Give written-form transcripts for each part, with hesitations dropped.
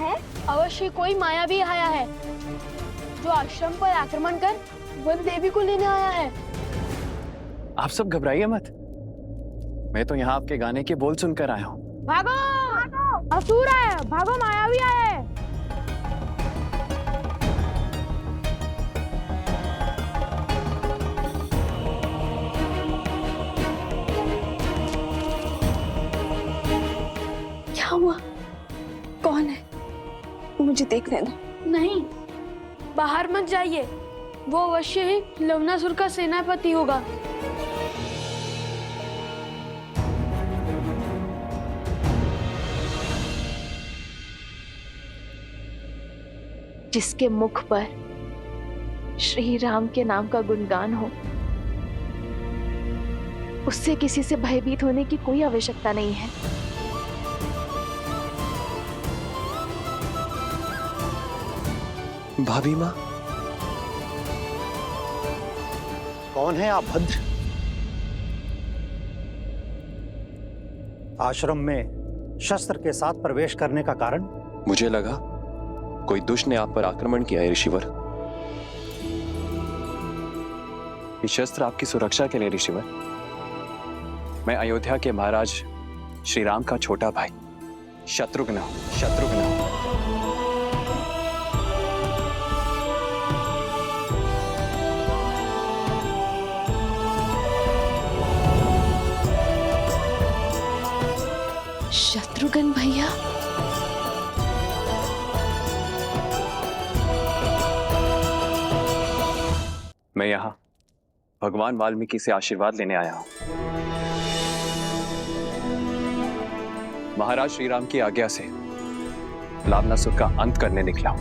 है? अवश्य कोई मायावी आया है जो आश्रम पर आक्रमण कर वन देवी को लेने आया है। आप सब घबराइए मत, मैं तो यहाँ आपके गाने के बोल सुनकर आया हूँ। भागो, भागो! असुर है, भागो, मायावी आया है। क्या हुआ? कौन है? मुझे देखने दो। नहीं, बाहर मत जाइए, वो अवश्य ही लवनासुर का सेनापति होगा। जिसके मुख पर श्री राम के नाम का गुणगान हो, उससे किसी से भयभीत होने की कोई आवश्यकता नहीं है। भाभी माँ, कौन है आप भद्र? आश्रम में शस्त्र के साथ प्रवेश करने का कारण? मुझे लगा कोई दुष्ट ने आप पर आक्रमण किया है ऋषिवर। ये शस्त्र आपकी सुरक्षा के लिए ऋषिवर। मैं अयोध्या के महाराज श्री राम का छोटा भाई शत्रुघ्न शत्रुघ्न भैया, मैं यहाँ भगवान वाल्मीकि से आशीर्वाद लेने आया हूँ। महाराज श्री राम की आज्ञा से लावणासुर का अंत करने निकला हूँ।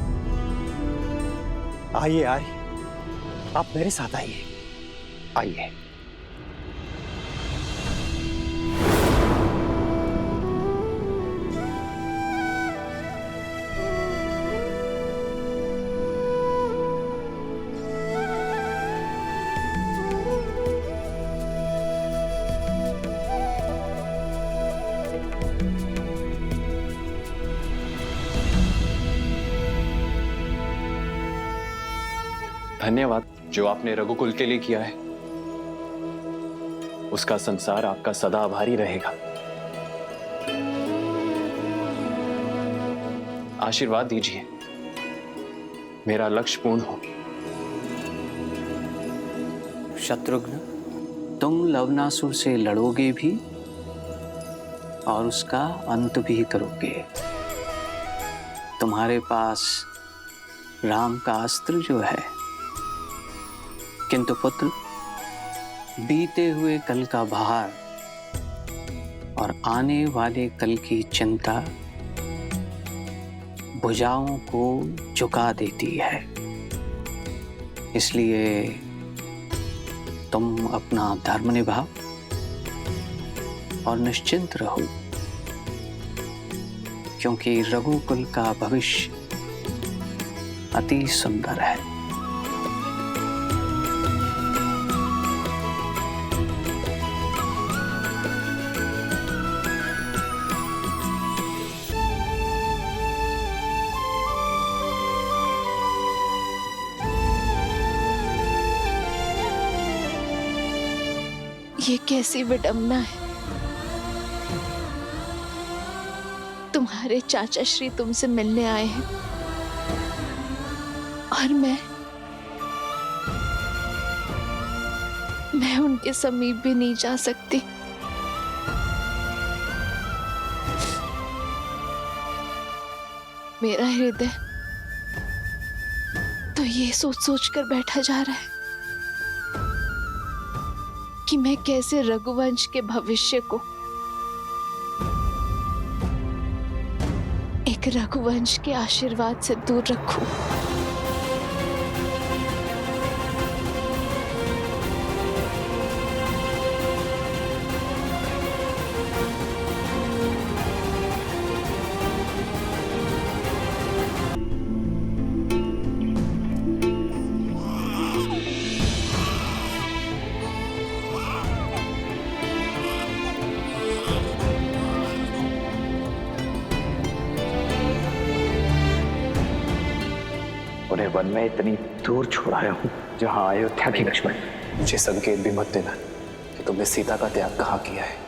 आइए आइए, आप मेरे साथ आइए। आइए। धन्यवाद जो आपने रघुकुल के लिए किया है, उसका संसार आपका सदा आभारी रहेगा। आशीर्वाद दीजिए मेरा लक्ष्य पूर्ण हो। शत्रुघ्न, तुम लवणासुर से लड़ोगे भी और उसका अंत भी करोगे। तुम्हारे पास राम का अस्त्र जो है, किंतु पुत्र, बीते हुए कल का भार और आने वाले कल की चिंता भुजाओं को झुका देती है। इसलिए तुम अपना धर्म निभाओ और निश्चिंत रहो, क्योंकि रघुकुल का भविष्य अति सुंदर है। ये कैसी विडंबना है। तुम्हारे चाचा श्री तुमसे मिलने आए हैं और मैं उनके समीप भी नहीं जा सकती। मेरा हृदय तो ये सोच सोच कर बैठा जा रहा है कि मैं कैसे रघुवंश के भविष्य को एक रघुवंश के आशीर्वाद से दूर रखूं। उन्हें वन में इतनी दूर छोड़ाया हूँ जहाँ अयोध्या की लक्ष्मण। मुझे संकेत भी मत देना कि तुमने सीता का त्याग कहाँ किया है।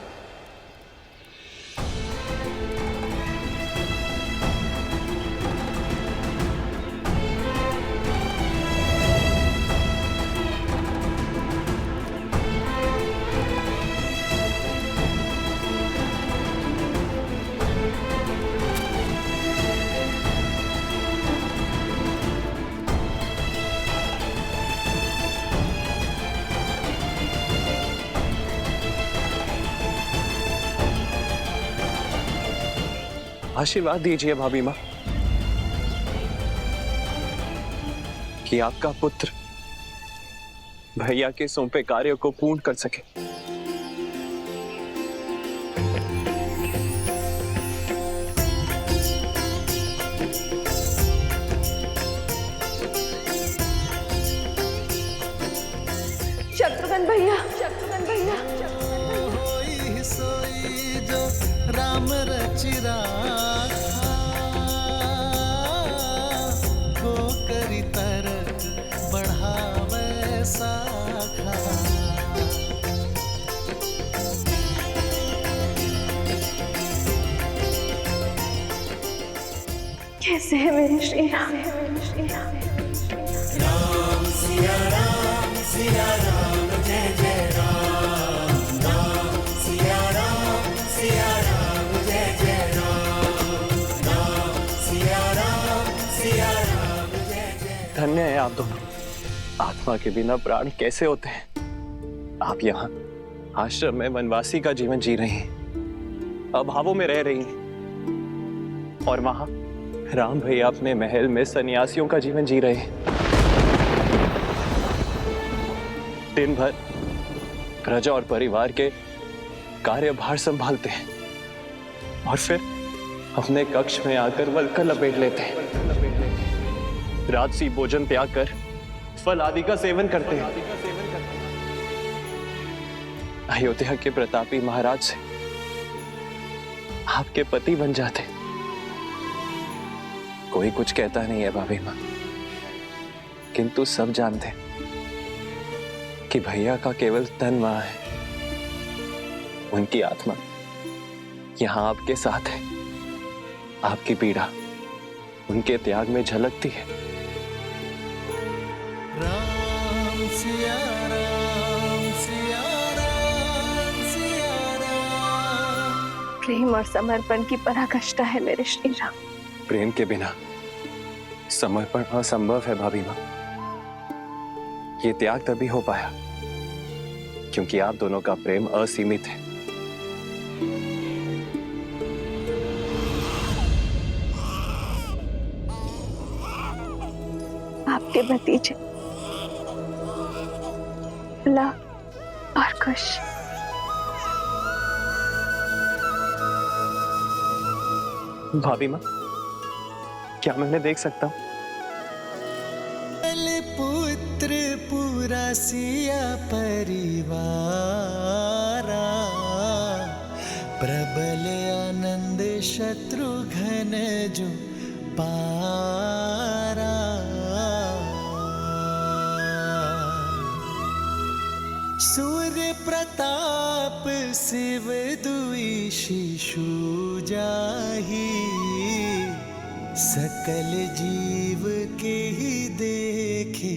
आशीर्वाद दीजिए भाभी माँ कि आपका पुत्र भैया के सौंपे कार्य को पूर्ण कर सके। शत्रुघ्न भैया, शत्रुघ्न भैया, होई सोई जो राम रचिरा को करी तरक बढ़ावे साखा। कैसे है मेरे श्री राम, मेरे श्री राम। राम सिया राम जय जय राम। राम सिया राम जय जय राम। राम सिया राम जय जय। धन्य है आप दोनों। आत्मा के बिना प्राण कैसे होते हैं। आप यहाँ आश्रम में वनवासी का जीवन जी रही हैं, अभावों में रह रही हैं, और वहां राम भैया अपने महल में सन्यासियों का जीवन जी रहे हैं। दिन भर प्रजा और परिवार के कार्यभार संभालते हैं और फिर अपने कक्ष में आकर वल्कल लपेट लेते हैं। राजसी भोजन त्याग कर फल आदि का सेवन करते हैं। अयोध्या के प्रतापी महाराज से आपके पति बन जाते। कोई कुछ कहता नहीं है भाभी माँ, किंतु सब जानते हैं कि भैया का केवल तन वहां है, उनकी आत्मा यहां आपके साथ है। आपकी पीड़ा उनके त्याग में झलकती है। राम सिया राम सिया राम सिया राम। प्रेम और समर्पण की पराकाष्ठा है मेरे श्री राम। प्रेम के बिना समर्पण असंभव है भाभी माँ। ये त्याग तभी हो पाया क्योंकि आप दोनों का प्रेम असीमित है। आपके भतीजे लव और कुश। भाभी माँ, क्या मैं उन्हें देख सकता हूँ? पुत्र पूरा सिया परिवारा, प्रबल आनंद शत्रुघ्न जो पारा। सूर्य प्रताप शिव दुई शिशु जाही, सकल जीव के ही देखे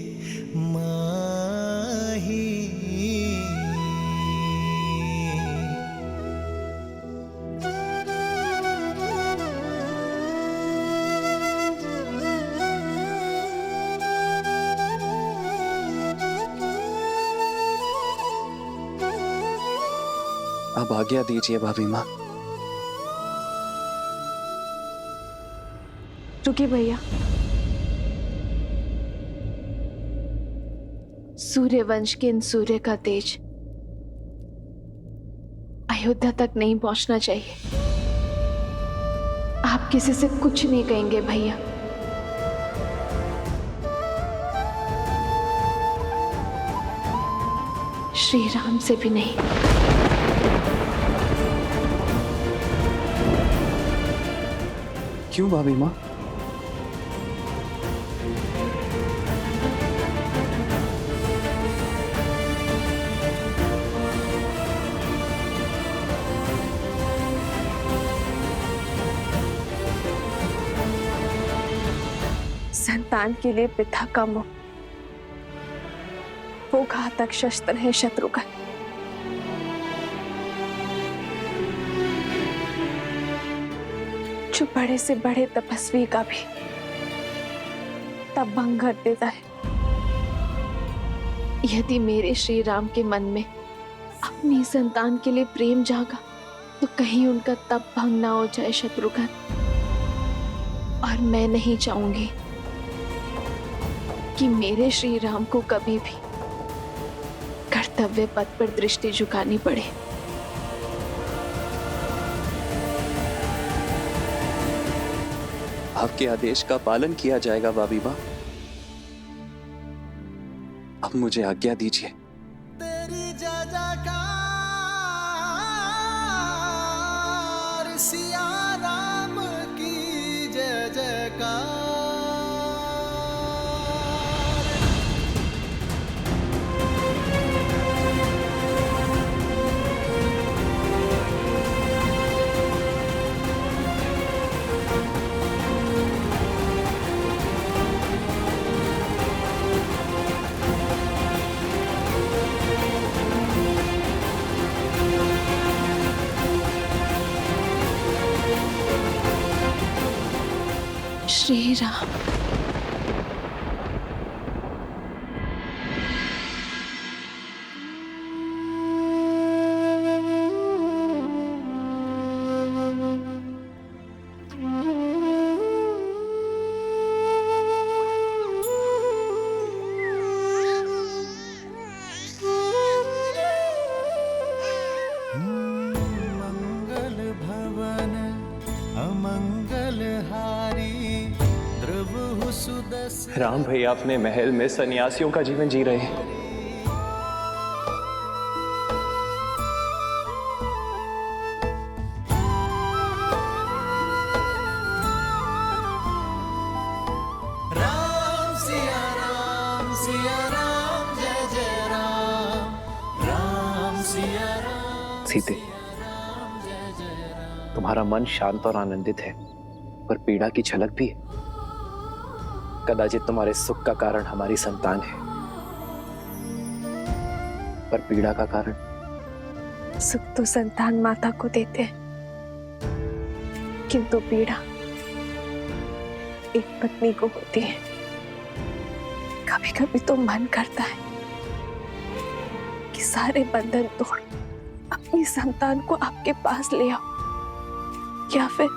माही। अब आज्ञा दीजिए भाभी माँ। रुकिए भैया, सूर्यवंश के इन सूर्य का तेज अयोध्या तक नहीं पहुंचना चाहिए। आप किसी से कुछ नहीं कहेंगे भैया। श्री राम से भी नहीं। क्यों भाभी माँ? संतान के लिए पिता का मोह वो घातक शस्त्र है शत्रुघ्न। जो बड़े से बड़े तपस्वी का भी तब भंग कर देता है। यदि मेरे श्री राम के मन में अपनी संतान के लिए प्रेम जागा तो कहीं उनका तप भंग ना हो जाए शत्रुघ्न। और मैं नहीं चाहूंगी कि मेरे श्री राम को कभी भी कर्तव्य पथ पर दृष्टि झुकानी पड़े। आपके आदेश का पालन किया जाएगा भाभी माँ। अब मुझे आज्ञा दीजिए। तेरी जय जयकार सिया राम की जय जयकार। श्री राम। मंगल भवन अमंगल हारी द्रवहु सुदस। राम भैया अपने महल में सन्यासियों का जीवन जी रहे हैं। राम सिया राम जय जय राम। राम सिया राम सीते, तुम्हारा मन शांत और आनंदित है, पर पीड़ा की झलक भी है। कदाचित तुम्हारे सुख का कारण हमारी संतान है, पर पीड़ा का कारण। सुख तो संतान माता को देते हैं, किंतु पीड़ा एक पत्नी को होती है। कभी कभी तो मन करता है कि सारे बंधन तोड़ अपनी संतान को आपके पास ले आओ, या फिर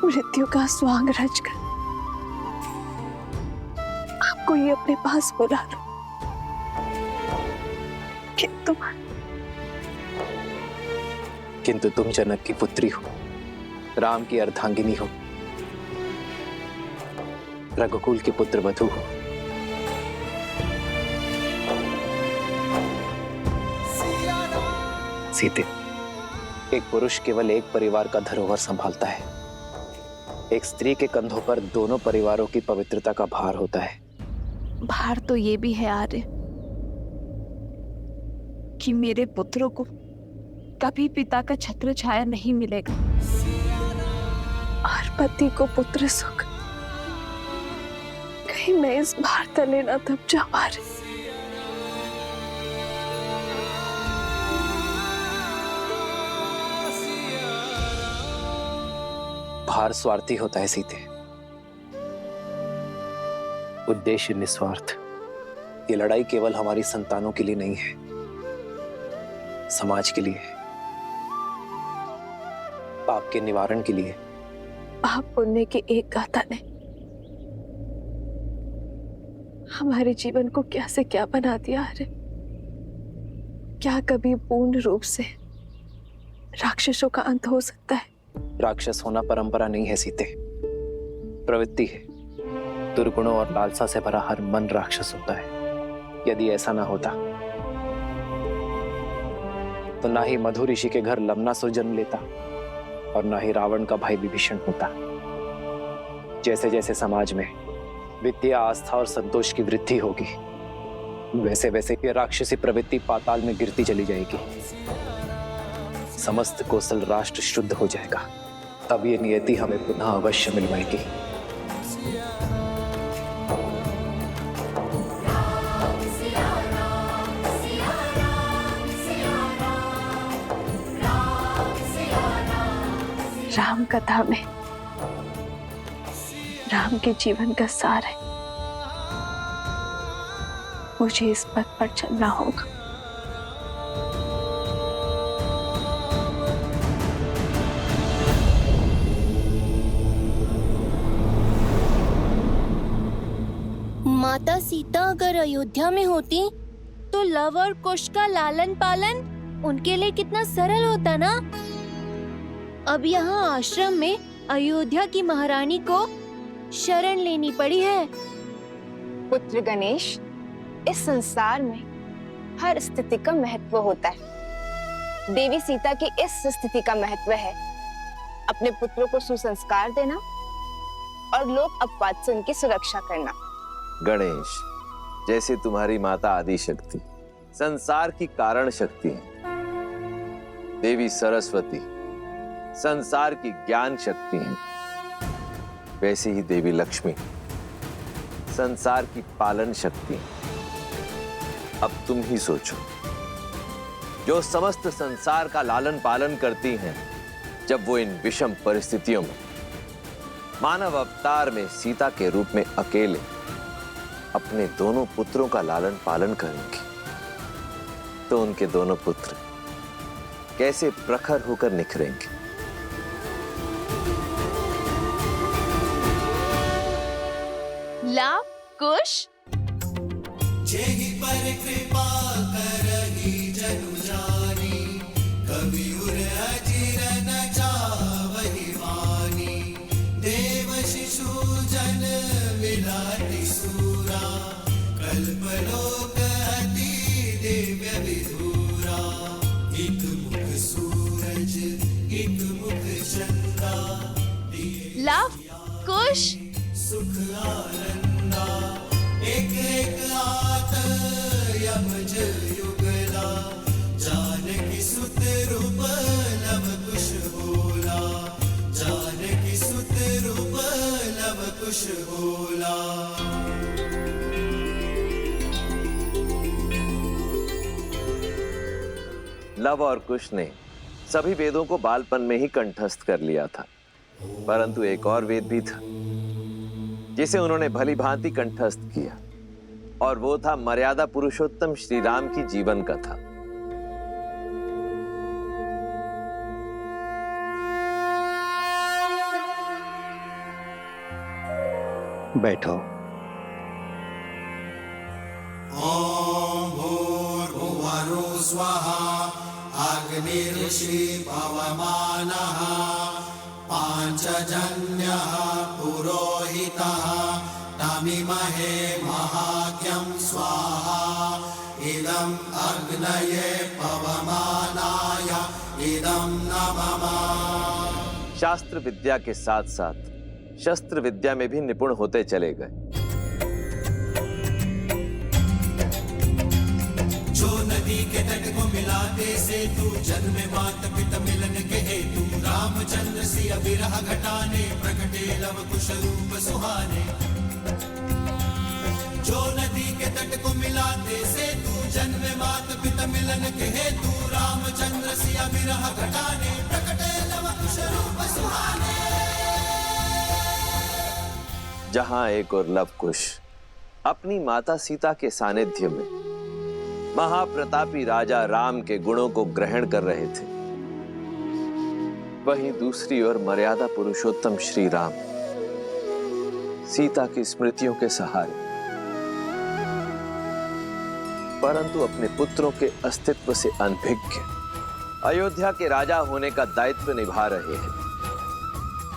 मृत्यु का स्वांग रचकर आपको ये अपने पास बुला लो। किंतु तुम जनक की पुत्री हो, राम की अर्धांगिनी हो, रघुकुल के पुत्र वधू हो। सीते, एक पुरुष केवल एक परिवार का धरोहर संभालता है। एक स्त्री के कंधों पर दोनों परिवारों की पवित्रता का भार होता है। भार तो ये भी है आर्य कि मेरे पुत्रों को कभी पिता का छत्र छाया नहीं मिलेगा, और पति को पुत्र सुख। कहीं मैं इस भार तले न दब जाऊं आर्य। भार स्वार्थी होता है सीते, उद्देश्य निस्वार्थ। ये लड़ाई केवल हमारी संतानों के लिए नहीं है, समाज के लिए है, पाप के निवारण के लिए। पाप पुण्य की एक गाथा ने हमारे जीवन को क्या से क्या बना दिया। अरे क्या कभी पूर्ण रूप से राक्षसों का अंत हो सकता है? राक्षस होना परंपरा नहीं है सीते, प्रवृत्ति है। दुर्गुणों और लालसा से भरा हर मन राक्षस होता है। यदि ऐसा ना होता तो ना ही मधु ऋषि के घर लवनासुर जन्म लेता और ना ही रावण का भाई विभीषण होता। जैसे जैसे समाज में विद्या, आस्था और संतोष की वृद्धि होगी, वैसे वैसे ये राक्षसी प्रवृत्ति पाताल में गिरती चली जाएगी। समस्त कोसल राष्ट्र शुद्ध हो जाएगा, तब ये नियति हमें पुनः अवश्य मिलवाएगी। राम कथा में राम के जीवन का सार है। मुझे इस पथ पर चलना होगा। माता सीता अगर अयोध्या में होती तो लव और कुश का लालन पालन उनके लिए कितना सरल होता ना। अब यहाँ आश्रम में अयोध्या की महारानी को शरण लेनी पड़ी है। पुत्र गणेश, इस संसार में हर स्थिति का महत्व होता है। देवी सीता की इस स्थिति का महत्व है अपने पुत्रों को सुसंस्कार देना और लोक अपवाद से उनकी सुरक्षा करना। गणेश, जैसे तुम्हारी माता आदि शक्ति संसार की कारण शक्ति है, देवी सरस्वती संसार की ज्ञान शक्ति है, वैसे ही देवी लक्ष्मी संसार की पालन शक्ति है। अब तुम ही सोचो, जो समस्त संसार का लालन पालन करती हैं, जब वो इन विषम परिस्थितियों में मानव अवतार में सीता के रूप में अकेले अपने दोनों पुत्रों का लालन पालन करेंगे, तो उनके दोनों पुत्र कैसे प्रखर होकर निखरेंगे। लव कुश जेहि पर कृपा करहि जनु जानी, कवि उर अजिर न जावहि वानी। देव शिशु जन विलाति सूरा, कल्पलोक अति दिव्य विधूरा। एक मुख सूरज एक मुख चंदा, लव कुश सुख आनंदा। एक एक आत यमज युगला, जानकी सुत रूप लव कुश बोला। जानकी सुत रूप लव कुश बोला। लव और कुश ने सभी वेदों को बालपन में ही कंठस्थ कर लिया था, परंतु एक और वेद भी था जिसे उन्होंने भली भांति कंठस्थ किया, और वो था मर्यादा पुरुषोत्तम श्री राम की जीवन कथा। बैठो। ओम भूर्भुवः स्वः, अग्निर्षि पवमानः। पांचजन्यः पुरोहितः, तमिमहे महाज्ञं स्वाहा। इदं अग्नये पवमानाय, इदं नमः। शास्त्र विद्या के साथ साथ शस्त्र विद्या में भी निपुण होते चले गए। जो नदी के तट को मिलाते सेतु, जन्म मात पिता मिलन के हेतु। रामचंद्र सिया विरह घटाने, प्रकटे लव कुश रूप सुहाने। जो नदी के तट को मिलाते सेतु, जन्म मात पिता मिलन के हेतु। रामचंद्र सिया विरह घटाने, प्रकटे लव कुश रूप सुहाने। जहां एक और लव कुश अपनी माता सीता के सानिध्य में महाप्रतापी राजा राम के गुणों को ग्रहण कर रहे थे, वहीं दूसरी ओर मर्यादा पुरुषोत्तम श्री राम सीता की स्मृतियों के सहारे, परंतु अपने पुत्रों के अस्तित्व से अनभिज्ञ अयोध्या के राजा होने का दायित्व निभा रहे हैं।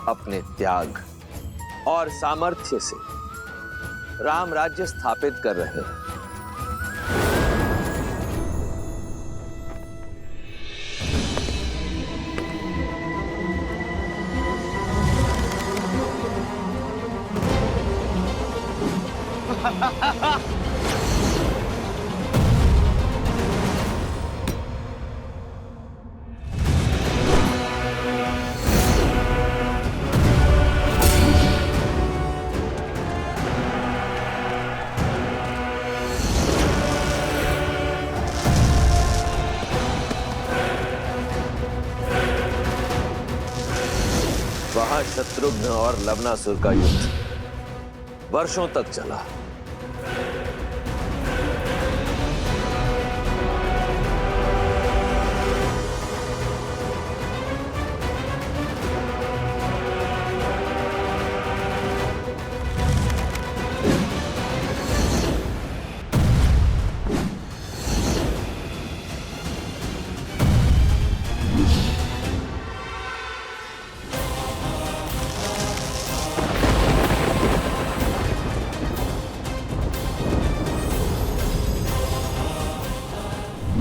अपने त्याग और सामर्थ्य से राम राज्य स्थापित कर रहे हैं। शत्रुघ्न और लवनासुर का युद्ध वर्षों तक चला।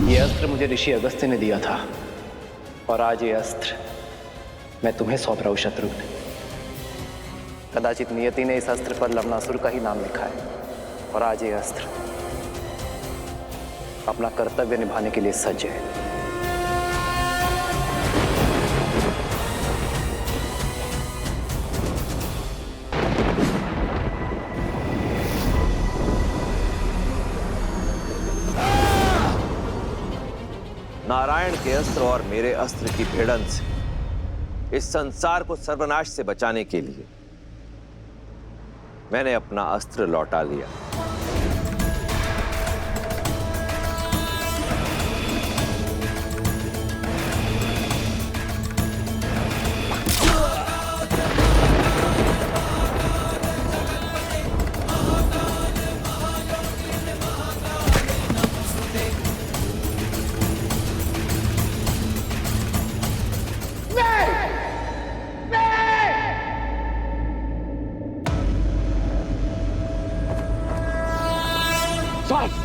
ये अस्त्र मुझे ऋषि अगस्त्य ने दिया था और आज ये अस्त्र मैं तुम्हें सौंप रहा हूं शत्रुघ्न। कदाचित नियति ने इस अस्त्र पर लवनासुर का ही नाम लिखा है और आज ये अस्त्र अपना कर्तव्य निभाने के लिए सज्ज है। नारायण के अस्त्र और मेरे अस्त्र की भिड़ंत से इस संसार को सर्वनाश से बचाने के लिए मैंने अपना अस्त्र लौटा लिया।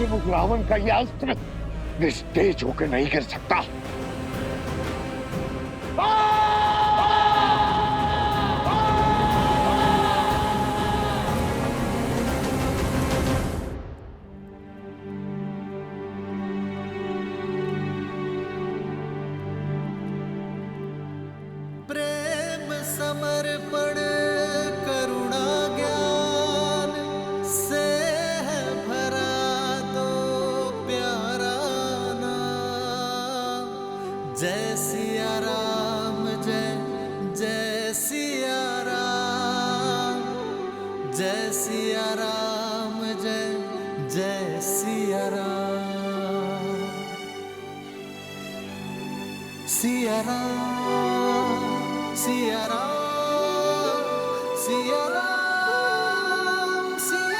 मुख रावण का यह अस्त्र निस्तेज होकर नहीं गिर सकता। प्रेम समर्पण करुणा ज्ञान से है भरा दो प्यारा नाम। जय सिया राम, जय जय सिया राम, जय सिया राम, जय जय सिया राम। सिया राम, सिया राम, सिया राम, सिया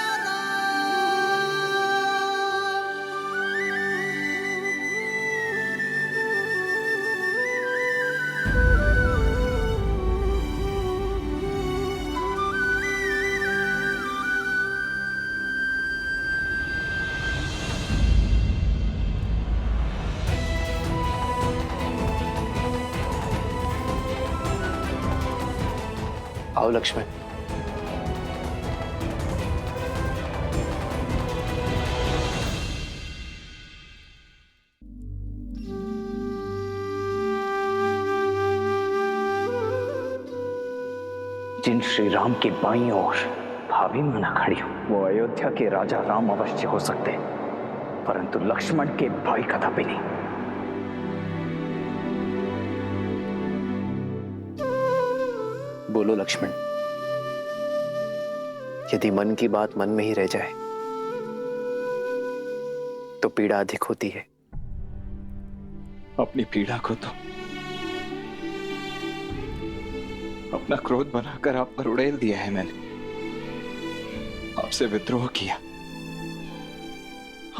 आओ लक्ष्मण। जिन श्री राम की बाईं ओर भाभी माना खड़ी हो वो अयोध्या के राजा राम अवश्य हो सकते, परंतु लक्ष्मण के भाई कदापि नहीं। बोलो लक्ष्मण, यदि मन की बात मन में ही रह जाए तो पीड़ा अधिक होती है। अपनी पीड़ा को तो अपना क्रोध बनाकर आप पर उड़ेल दिया है मैंने। आपसे विद्रोह किया,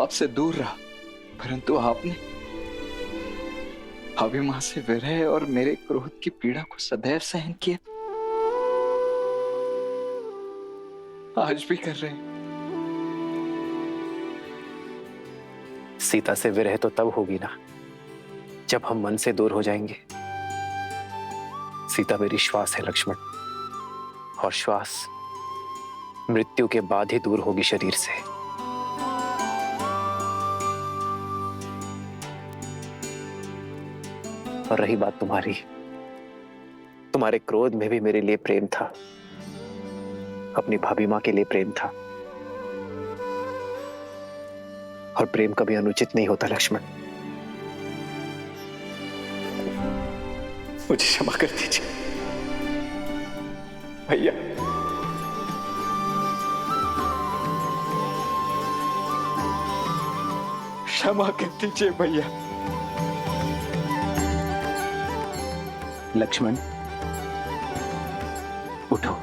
आपसे दूर रहा, परंतु आपने अभिमान से विरह और मेरे क्रोध की पीड़ा को सदैव सहन किया। आज भी कर रहे हैं। सीता से विरह तो तब होगी ना जब हम मन से दूर हो जाएंगे। सीता मेरी श्वास है लक्ष्मण, और श्वास मृत्यु के बाद ही दूर होगी शरीर से। और रही बात तुम्हारी, तुम्हारे क्रोध में भी मेरे लिए प्रेम था, अपनी भाभी मां के लिए प्रेम था, और प्रेम कभी अनुचित नहीं होता लक्ष्मण। मुझे क्षमा कर दीजिए। भैया क्षमा कर दीजिए भैया। लक्ष्मण उठो।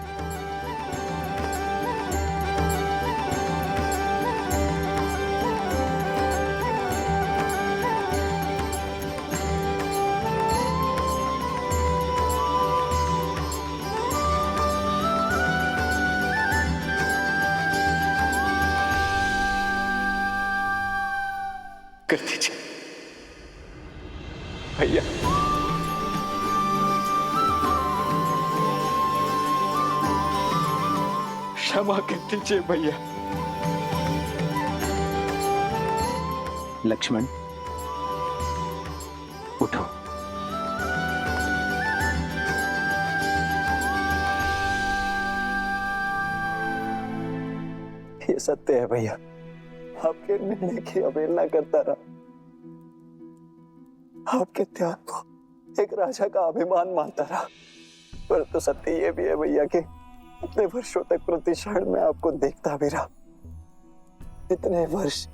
कर दीजिए भैया। क्षमा कर दीजिए भैया। लक्ष्मण उठो। ये सत्य है भैया, आपके निर्णय की अवहेलना करता रहा, आपके त्याग को एक राजा का अभिमान मानता रहा। पर तो सत्य ये भी है भैया कि इतने वर्षों तक प्रति क्षण में आपको देखता भी रहा। इतने वर्ष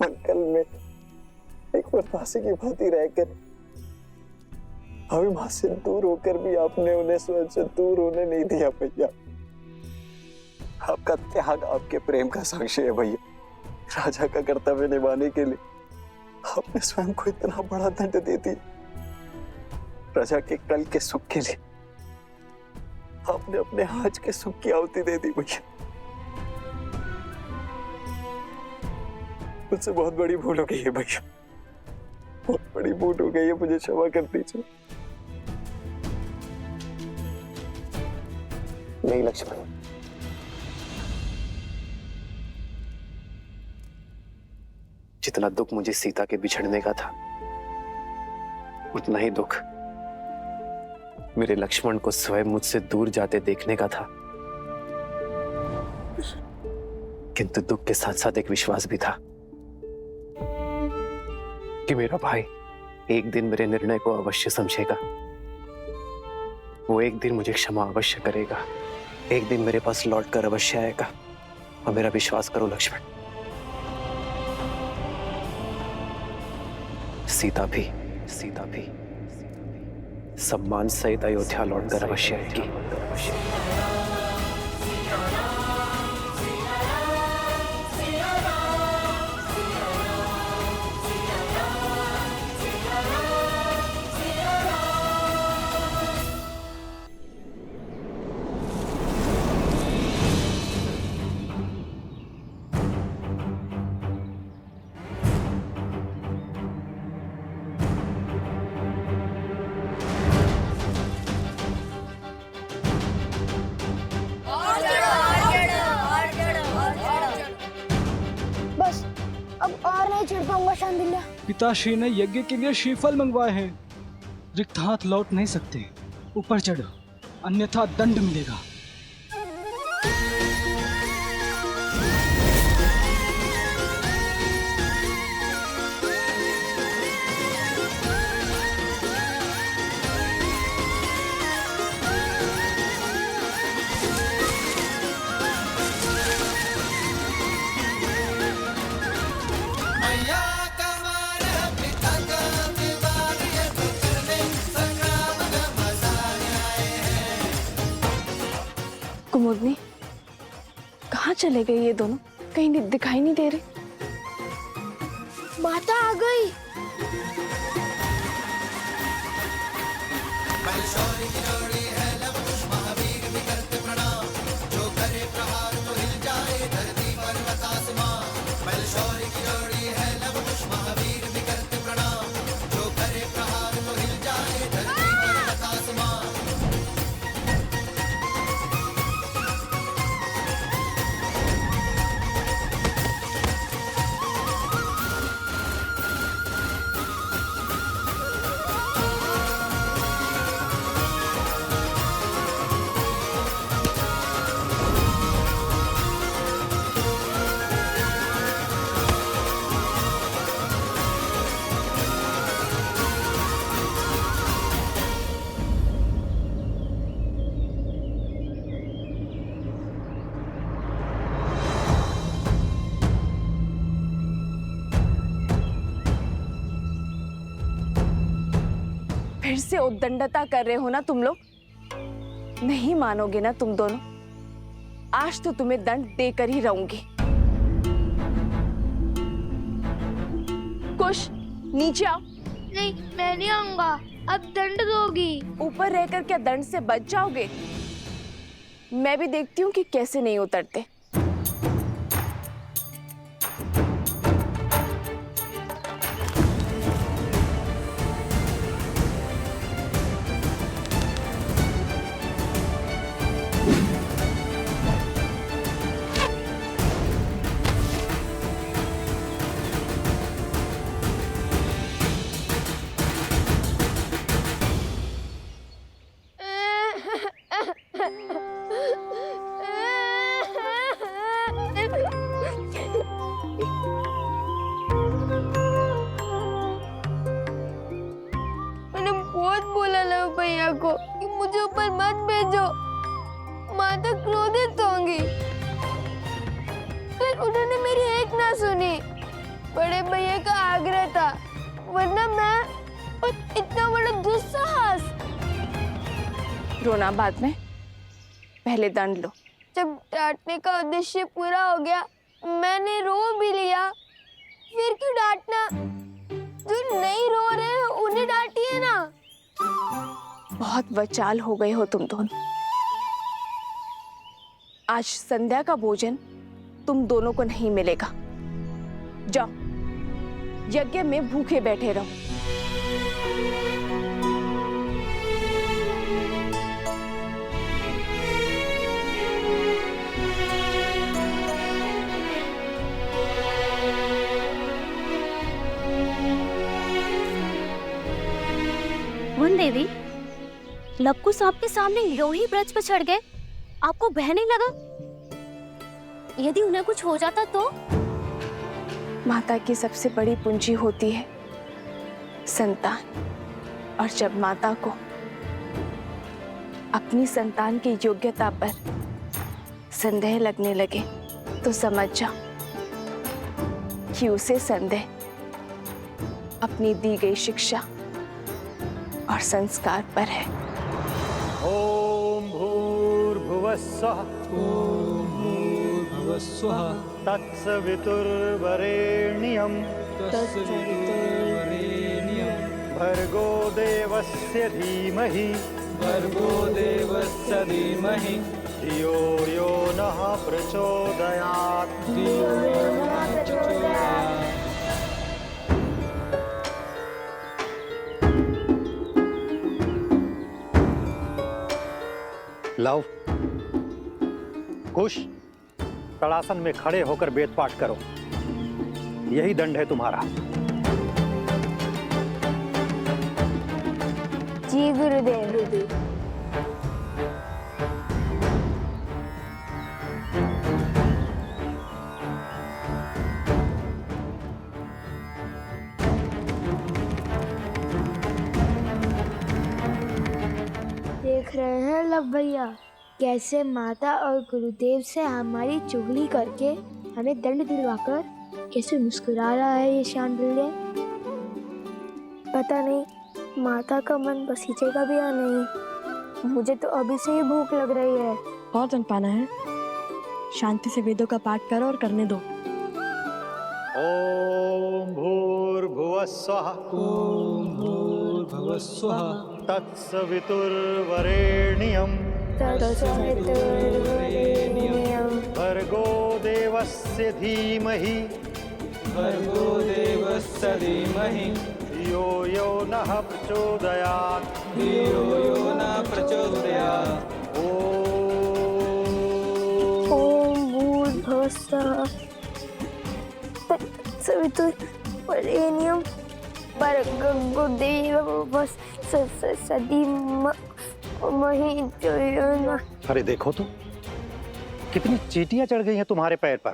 मंगल में एक प्रत्याशी की भांति रहकर अभिमान से दूर होकर भी आपने उन्हें स्वयं से दूर होने नहीं दिया भैया। आपका त्याग आपके प्रेम का साक्षी है भैया। राजा का कर्तव्य निभाने के लिए आपने स्वयं को इतना बड़ा दंड दे दिया। प्रजा के कल के सुख के लिए आपने अपने आज के सुख की आहुति दे दी भैया। मुझसे बहुत बड़ी भूल हो गई है भैया, बहुत बड़ी भूल हो गई है, मुझे क्षमा कर दीजिए। नहीं लक्ष्मण, जितना दुख मुझे सीता के बिछड़ने का था, उतना ही दुख मेरे लक्ष्मण को स्वयं मुझसे दूर जाते देखने का था। किंतु दुख के साथ साथ एक विश्वास भी था कि मेरा भाई एक दिन मेरे निर्णय को अवश्य समझेगा। वो एक दिन मुझे क्षमा अवश्य करेगा, एक दिन मेरे पास लौटकर अवश्य आएगा। और मेरा विश्वास करो लक्ष्मण, सीता भी सम्मान सहित अयोध्या लौटकर अवश्य आएगी। पिताश्री ने यज्ञ के लिए श्रीफल मंगवाए हैं। रिक्त हाथ लौट नहीं सकते, ऊपर चढ़ो अन्यथा दंड मिलेगा। कुमुदनी, कहाँ चले गए ये दोनों? कहीं दिखाई नहीं दे रहे। माता आ गई। फिर से उद्दंडता कर रहे हो ना तुम लोग? नहीं मानोगे ना तुम दोनों? आज तो तुम्हें दंड देकर ही रहूंगी। कुश, नीचे आओ। नहीं, मैं नहीं आऊंगा। अब दंड दोगी। ऊपर रहकर क्या दंड से बच जाओगे? मैं भी देखती हूँ कि कैसे नहीं उतरते। मैंने बहुत बोला लव भैया को कि मुझे ऊपर मत भेजो, माता क्रोधित होंगी। फिर उन्होंने मेरी एक ना सुनी। बड़े भैया का आग्रह था, वरना मैं और इतना बड़ा दुस्साहस। रोना बाद में, पहले दंड लो। जब डांटने का उद्देश्य पूरा हो गया, मैंने रो भी लिया। फिर क्यों डांटना? जो नहीं रो रहे हैं उन्हें डांटिए ना। बहुत वचाल हो गए हो तुम दोनों। आज संध्या का भोजन तुम दोनों को नहीं मिलेगा। जाओ, यज्ञ में भूखे बैठे रहो। वन देवी, लवकुश आपके सामने यूं ही ब्रज पर चढ़ गए, आपको भय नहीं लगा? यदि उन्हें कुछ हो जाता तो? माता की सबसे बड़ी पूंजी होती है संतान, और जब माता को अपनी संतान की योग्यता पर संदेह लगने लगे तो समझ जाओ कि उसे संदेह अपनी दी गई शिक्षा और संस्कार पर है। ओम भूर्भुवस्सुः तत्सवितुर्वरेण्यं भर्गो देवस्य धीमहि धियो यो नः प्रचोदयात्। लव, कुश, तड़ासन में खड़े होकर वेद पाठ करो। यही दंड है तुम्हारा। जी गुरुदेव। देख रहे हैं लव भैया, कैसे माता और गुरुदेव से हमारी चुगली करके हमें दंड दिलवाकर कैसे मुस्कुरा रहा है ये शांडिल्य। पता नहीं माता का मन बसीचेगा भी या नहीं। मुझे तो अभी से ही भूख लग रही है। और दंड पाना है? शांति से वेदों का पाठ करो और करने दो। ओम भूर्भुवस्सुः तत्सवितुर्वरेण्यं भर्गो देवस्य धीमहि धियो यो नः प्रचोदयात्। ओम भूर्भुवस्सुः तत्सवितुर्वरेण्यं भर्गो देवस्य धीमहि धियो यो नः। अरे देखो तो, कितनी चींटियां चढ़ गई हैं तुम्हारे पैर पर।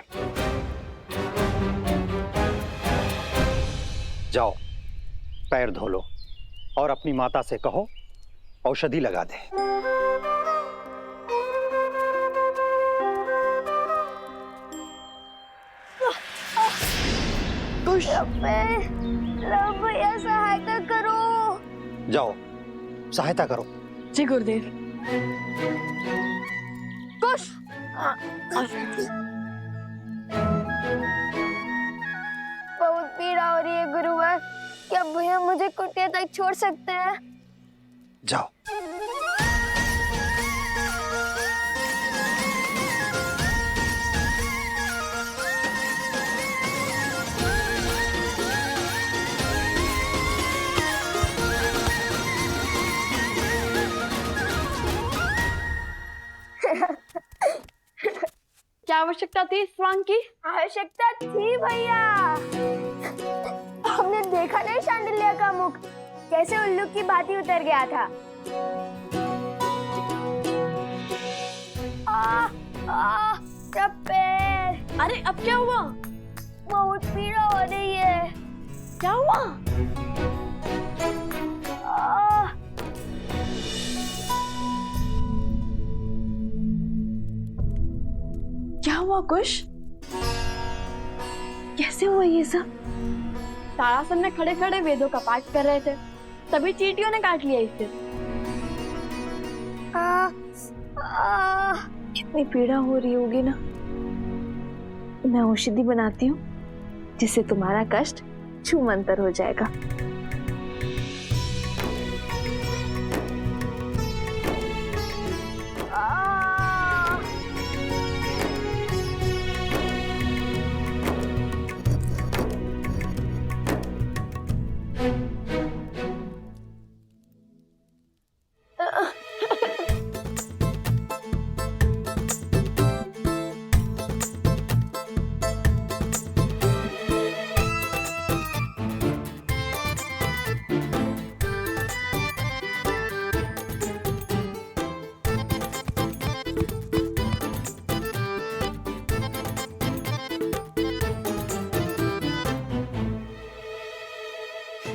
जाओ, पैर धो लो और अपनी माता से कहो औषधि लगा दे। भैया सहायता करो। जाओ, सहायता करो। जी गुरुदेव। कुश बहुत पीड़ा हो रही है गुरुवर, क्या भैया मुझे कुटिया तक छोड़ सकते हैं? जाओ। क्या आवश्यकता थी इस स्वांग की? आवश्यकता थी भैया। हमने देखा नहीं शांडिल्य का मुख कैसे उल्लू की भांति उतर गया था। पैर। अरे अब क्या हुआ? बहुत पीड़ा हो रही है। क्या हुआ? क्या हुआ कुश? कैसे हुआ ये सब? तारासन में खड़े खड़े वेदों का पाठ कर रहे थे, तभी चींटियों ने काट लिया इसे। इतनी पीड़ा हो रही होगी ना, मैं औषधि बनाती हूँ जिससे तुम्हारा कष्ट छूमंतर हो जाएगा।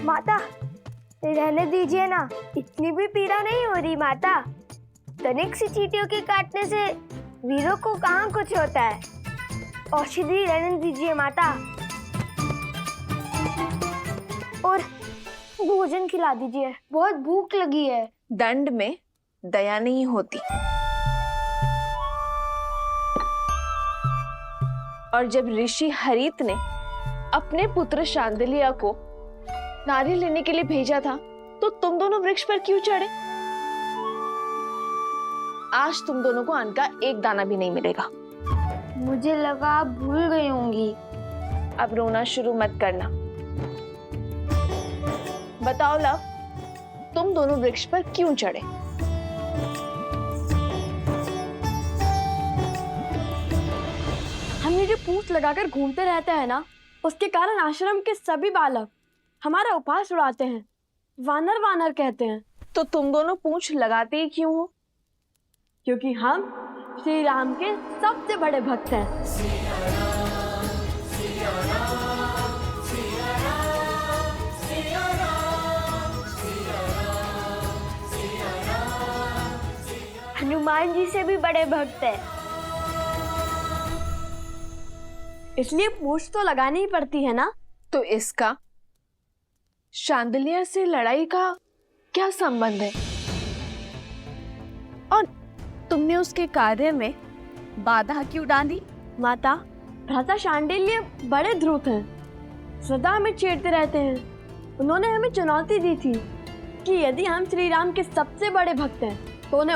माता रहने दीजिए ना, इतनी भी पीड़ा नहीं हो रही माता। तनिक सी चींटियों के काटने से वीरों को कहाँ कुछ होता है। औषधि रहने दीजिए माता, और भोजन खिला दीजिए, बहुत भूख लगी है। दंड में दया नहीं होती, और जब ऋषि हरित ने अपने पुत्र शांडिल्य को नारी लेने के लिए भेजा था तो तुम दोनों वृक्ष पर क्यों चढ़े? आज तुम दोनों को अन्न का एक दाना भी नहीं मिलेगा। मुझे लगा आप भूल गई होंगी। अब रोना शुरू मत करना। बताओ लव, तुम दोनों वृक्ष पर क्यों चढ़े? हम ये जो पूंछ लगाकर घूमते रहते हैं ना, उसके कारण आश्रम के सभी बालक हमारा उपहास उड़ाते हैं, वानर वानर कहते हैं। तो तुम दोनों पूंछ लगाते ही क्यों हो? क्योंकि हम श्री राम के सबसे बड़े भक्त हैं। हनुमान जी से भी बड़े भक्त हैं। इसलिए पूंछ तो लगानी ही पड़ती है ना। तो इसका शांडिल्य से लड़ाई का क्या संबंध है? और तुमने उसके कार्य में बाधा क्यों डाली? माता, भ्राता शांडिल्य बड़े धूर्त हैं, सदा हमें छेड़ते रहते हैं। उन्होंने हमें चुनौती दी थी कि यदि हम श्री राम के सबसे बड़े भक्त हैं तो उन्हें